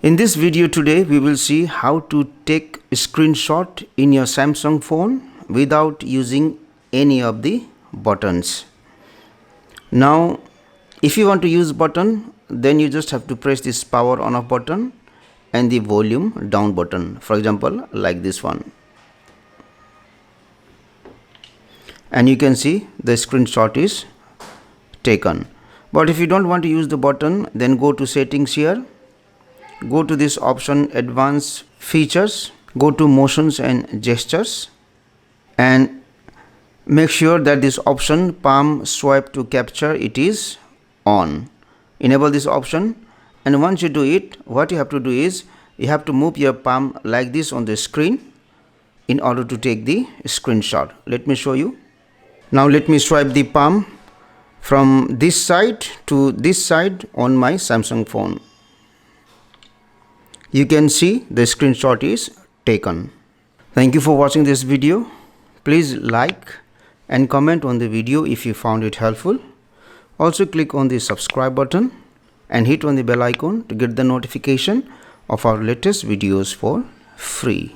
In this video today, we will see how to take a screenshot in your Samsung phone without using any of the buttons. Now, if you want to use button, then you just have to press this power on off button and the volume down button. For example, like this one. And you can see the screenshot is taken. But if you don't want to use the button, then go to settings here. Go to this option advanced features, go to motions and gestures and make sure that this option palm swipe to capture it is on. Enable this option, and once you do it, what you have to do is you have to move your palm like this on the screen in order to take the screenshot. Let me show you. Now let me swipe the palm from this side to this side on my Samsung phone. You can see the screenshot is taken. Thank you for watching this video. Please like and comment on the video if you found it helpful. Also click on the subscribe button and hit on the bell icon to get the notification of our latest videos for free.